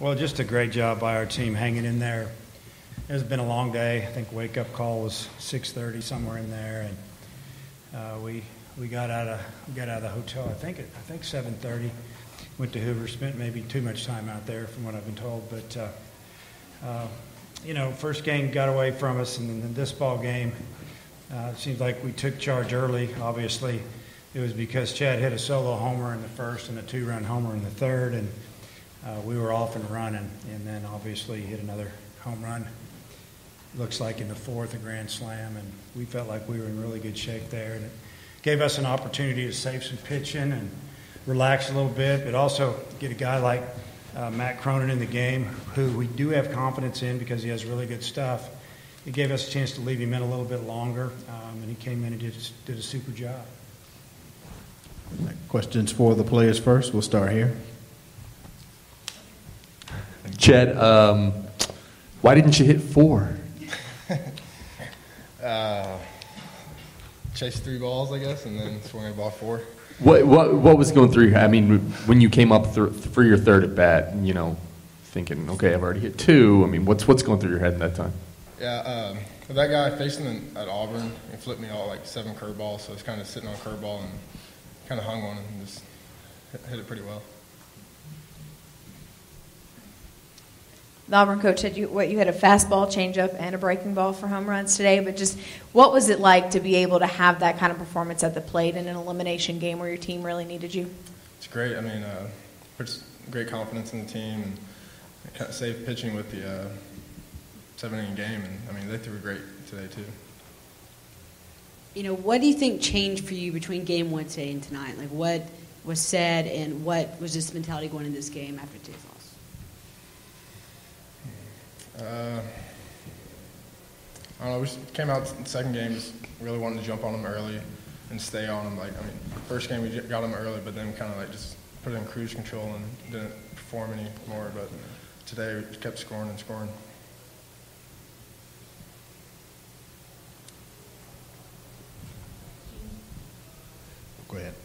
Well, just a great job by our team hanging in there. It's been a long day. I think wake-up call was 6:30, somewhere in there, and we got out of the hotel. I think 7:30. Went to Hoover. Spent maybe too much time out there, from what I've been told. But first game got away from us, and then this ball game, it seems like we took charge early. Obviously, it was because Chad hit a solo homer in the first and a 2-run homer in the third, and we were off and running. And then obviously hit another home run. Looks like in the fourth, a grand slam, and we felt like we were in really good shape there. And it gave us an opportunity to save some pitching and relax a little bit, but also get a guy like Matt Cronin in the game, who we do have confidence in because he has really good stuff. It gave us a chance to leave him in a little bit longer, and he came in and did a super job. Questions for the players first. We'll start here. Chad, why didn't you hit 4? Chase 3 balls, I guess, and then swing a ball 4. What was going through your head? I mean, when you came up for your third at bat, thinking, okay, I've already hit 2. I mean, what's going through your head in that time? Yeah, that guy faced him at Auburn and flipped me all like 7 curveballs, so I was kind of sitting on a curveball and kind of hung on it and just hit it pretty well. The Auburn coach said you had a fastball, changeup, and a breaking ball for home runs today. But just what was it like to be able to have that kind of performance at the plate in an elimination game where your team really needed you? It's great. I mean, puts great confidence in the team and kind of saved pitching with the 7-inning game. And I mean, they threw great today too. What do you think changed for you between game 1 today and tonight? Like, what was said and what was this mentality going into this game after today's loss? I don't know. We came out in the second game just really wanting to jump on them early and stay on them. First game we got them early, but then kind of just put it in cruise control and didn't perform anymore. But today we kept scoring and scoring. Go ahead.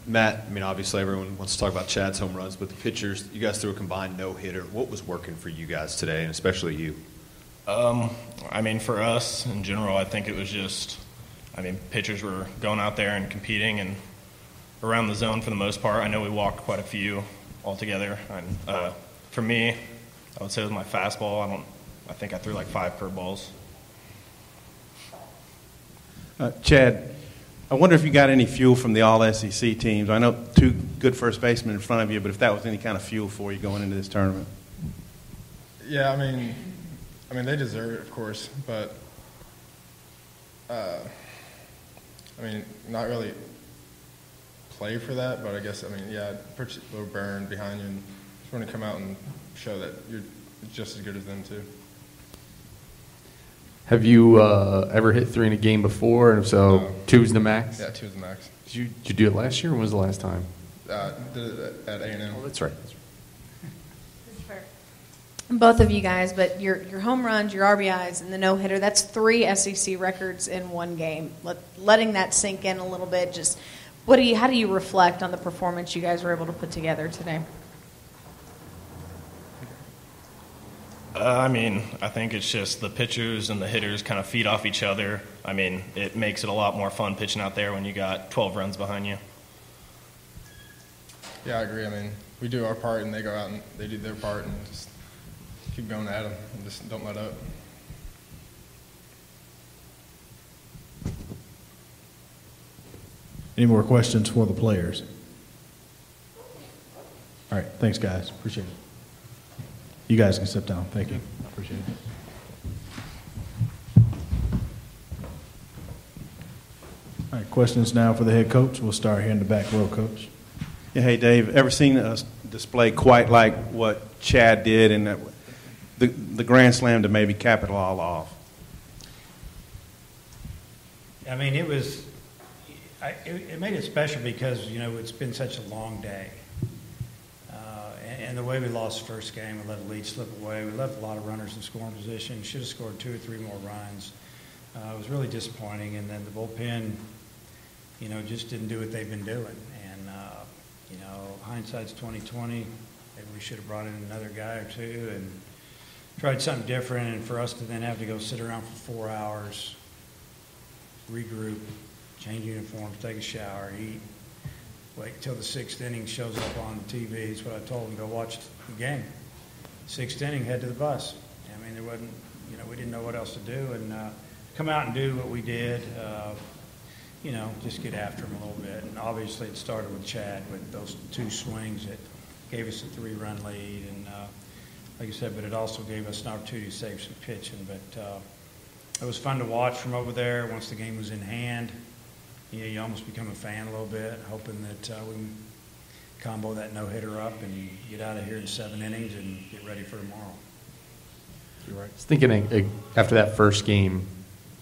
Matt, I mean, obviously everyone wants to talk about Chad's home runs, but the pitchers, you guys threw a combined no-hitter. What was working for you guys today, and especially you? I mean, for us in general, I think it was just, pitchers were going out there and competing and around the zone for the most part. I know we walked quite a few altogether. And for me, I would say it was my fastball. I think I threw like 5 curveballs. Chad, I wonder if you got any fuel from the All-SEC teams. I know 2 good first basemen in front of you, but if that was any kind of fuel for you going into this tournament. Yeah, I mean, they deserve it, of course, but not really play for that. But I guess, put a little burn behind you and just want to come out and show that you're just as good as them too. Have you ever hit 3 in a game before? And if so, No. 2's the max? Yeah, 2 is the max. Did you do it last year, or when was the last time? Did it at A&M. Oh, that's right. Both of you guys, but your home runs, your RBIs, and the no-hitter, that's 3 SEC records in one game. Letting that sink in a little bit, just how do you reflect on the performance you guys were able to put together today? I think it's just the pitchers and the hitters kind of feed off each other. It makes it a lot more fun pitching out there when you got 12 runs behind you. Yeah, I agree. We do our part and they go out and they do their part and just keep going at them and just don't let up. Any more questions for the players? All right, thanks, guys. Appreciate it. You guys can sit down. Thank you. Appreciate it. All right, questions now for the head coach. We'll start here in the back row, Coach. Yeah, hey, Dave, ever seen us display quite like what Chad did in that, the grand slam to maybe cap it all off? It made it special because, it's been such a long day. And the way we lost the first game, we let the lead slip away. We left a lot of runners in scoring position. Should have scored 2 or 3 more runs. It was really disappointing. And then the bullpen, just didn't do what they've been doing. And, hindsight's 20/20. maybe we should have brought in another guy or two and tried something different, and for us to then have to go sit around for 4 hours, regroup, change uniforms, take a shower, eat, wait till the 6th inning shows up on TV. Is what I told them, go watch the game. 6th inning, head to the bus. I mean, there wasn't, we didn't know what else to do, and come out and do what we did, just get after them a little bit. And obviously it started with Chad with those 2 swings that gave us a 3-run lead, and like I said, but it also gave us an opportunity to save some pitching. But it was fun to watch from over there. Once the game was in hand, you almost become a fan a little bit, hoping that we can combo that no-hitter up and get out of here in 7 innings and get ready for tomorrow. You're right. I was thinking after that first game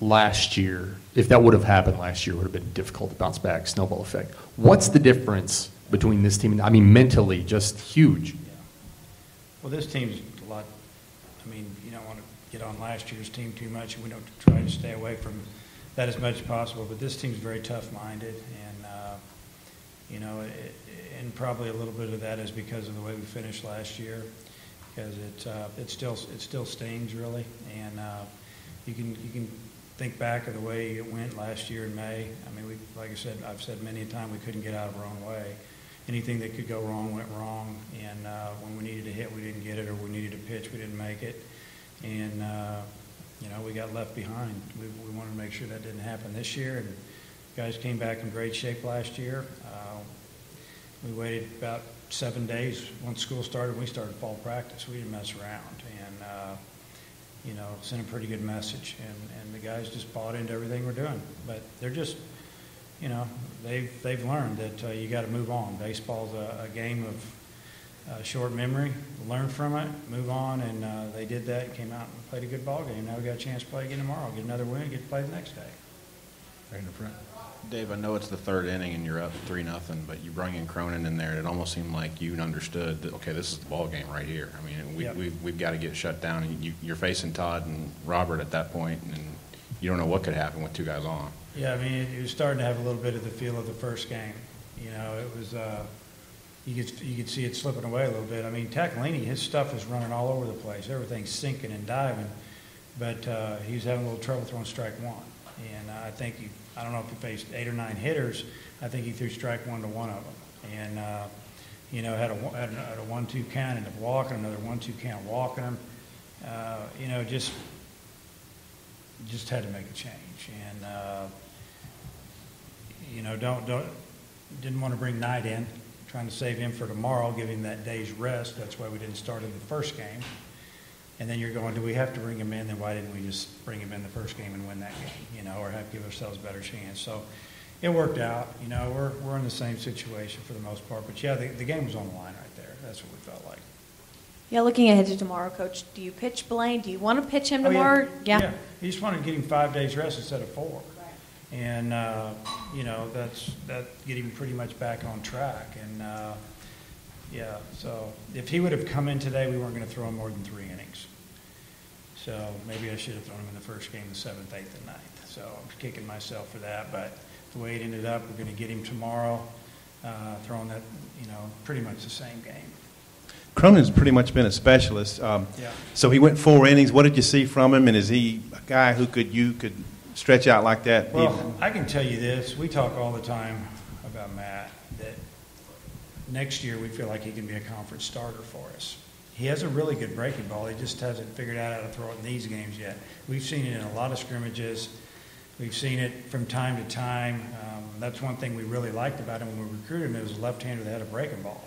last year, if that would have happened last year, it would have been difficult to bounce back, snowball effect. What's the difference between this team? I mean, mentally, just huge. Yeah. Well, this team's a lot. I mean, you don't want to get on last year's team too much, and we don't try to stay away from that as much as possible. But this team's very tough-minded, and and probably a little bit of that is because of the way we finished last year, because it still stings really, and you can think back of the way it went last year in May. I mean, like I said, I've said many a time we couldn't get out of our own way. Anything that could go wrong went wrong, and when we needed to hit, we didn't get it, or we needed to pitch, we didn't make it, and we got left behind. We wanted to make sure that didn't happen this year, and guys came back in great shape last year. We waited about 7 days once school started. We started fall practice. We didn't mess around, and sent a pretty good message, and the guys just bought into everything we're doing. But they're just, they've learned that you got to move on. Baseball's a game of short memory. Learn from it, move on, and they did that. Came out and played a good ball game. Now we got a chance to play again tomorrow. Get another win. Get to play the next day. Right in the front. Dave, I know it's the 3rd inning and you're up 3-0, but you bring in Cronin in there, and it almost seemed like you understood that, okay, this is the ball game right here. I mean, we've got to get shut down, and you're facing Todd and Robert at that point, and you don't know what could happen with 2 guys on. Yeah, I mean, it was starting to have a little bit of the feel of the first game. It was you could see it slipping away a little bit. I mean, Taccolini, his stuff is running all over the place. Everything's sinking and diving, but he's having a little trouble throwing strike 1. And I don't know if he faced 8 or 9 hitters. I think he threw strike 1 to one of them, and had a 1-2 count, ended up walking, another 1-2 count, walking him. Just had to make a change, and didn't want to bring Knight in, trying to save him for tomorrow, give him that day's rest. That's why we didn't start in the first game. And then you're going, do we have to bring him in? Then why didn't we just bring him in the first game and win that game, or give ourselves a better chance? So it worked out. We're in the same situation for the most part. But, yeah, the game was on the line right there. That's what we felt like. Yeah, looking ahead to tomorrow, Coach, do you pitch Blaine? Do you want to pitch him tomorrow? Yeah. You just want to get him 5 days rest instead of 4. Right. And, that's get him pretty much back on track. And, so if he would have come in today, we weren't going to throw him more than 3 innings. So maybe I should have thrown him in the first game, the 7th, 8th, and 9th. So I'm kicking myself for that. But the way it ended up, we're going to get him tomorrow, throwing that, pretty much the same game. Cronin's pretty much been a specialist. So he went 4 innings. What did you see from him? And is he a guy who you could stretch out like that? Well, I can tell you this. We talk all the time about Matt, that next year we feel like he can be a conference starter for us. He has a really good breaking ball. He just hasn't figured out how to throw it in these games yet. We've seen it in a lot of scrimmages. We've seen it from time to time. That's one thing we really liked about him when we recruited him. It was a left-hander that had a breaking ball.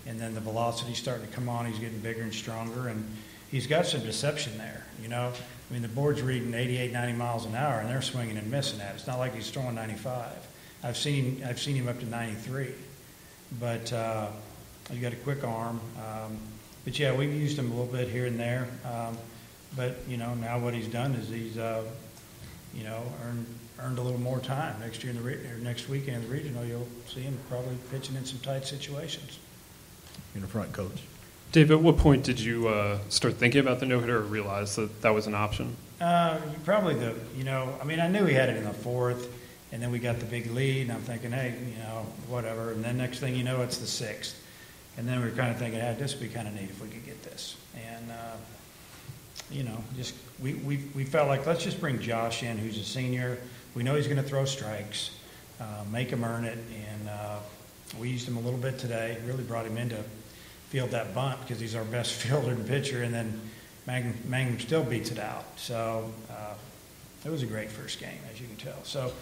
And then the velocity's starting to come on. He's getting bigger and stronger, and he's got some deception there. I mean, the board's reading 88, 90 miles an hour, and they're swinging and missing at it. It's not like he's throwing 95. I've seen him up to 93. But he's got a quick arm. But, yeah, we've used him a little bit here and there. But, now what he's done is he's, earned a little more time. Next year next weekend in the regional, you'll see him probably pitching in some tight situations. In the front, Coach. Dave, at what point did you start thinking about the no-hitter or realize that was an option? Probably I knew he had it in the 4th, and then we got the big lead, and I'm thinking, hey, whatever. And then next thing you know, it's the 6th. And then we were kind of thinking, this would be kind of neat if we could get this. And, just we felt like, let's just bring Josh in, who's a senior. We know he's going to throw strikes, make him earn it. And we used him a little bit today, really brought him in to field that bunt because he's our best fielder and pitcher. And then Mangum still beats it out. So it was a great first game, as you can tell. So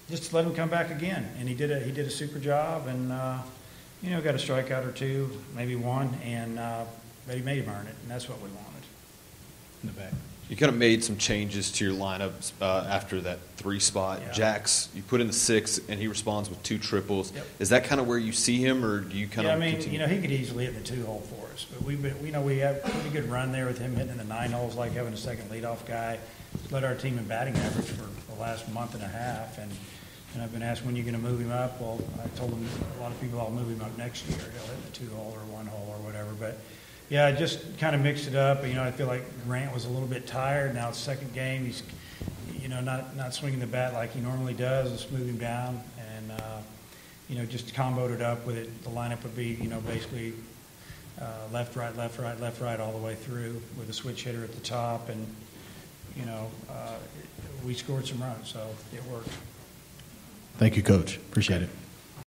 just let him come back again. And he did a super job. And, got a strikeout or two, maybe one. And but he made him earn it, and that's what we wanted. In the back. You kind of made some changes to your lineups after that 3 spot. Yeah. Jax, you put in the 6, and he responds with 2 triples. Yep. Is that kind of where you see him, or do you kind of continue? he could easily hit the 2-hole for us. But we have a pretty good run there with him hitting in the 9 holes, like having a second leadoff guy. Led our team in batting average for the last month and a half. And I've been asked, when you're going to move him up? Well, I told him, a lot of people, I'll move him up next year. He'll hit the 2-hole or 1-hole or whatever. But yeah, I just kind of mixed it up. I feel like Grant was a little bit tired. Now it's second game. He's, not swinging the bat like he normally does. Let's move him down. And, just comboed it up with it. The lineup would be, basically left, right, left, right, left, right all the way through with a switch hitter at the top. And, we scored some runs, so it worked. Thank you, Coach. Appreciate it.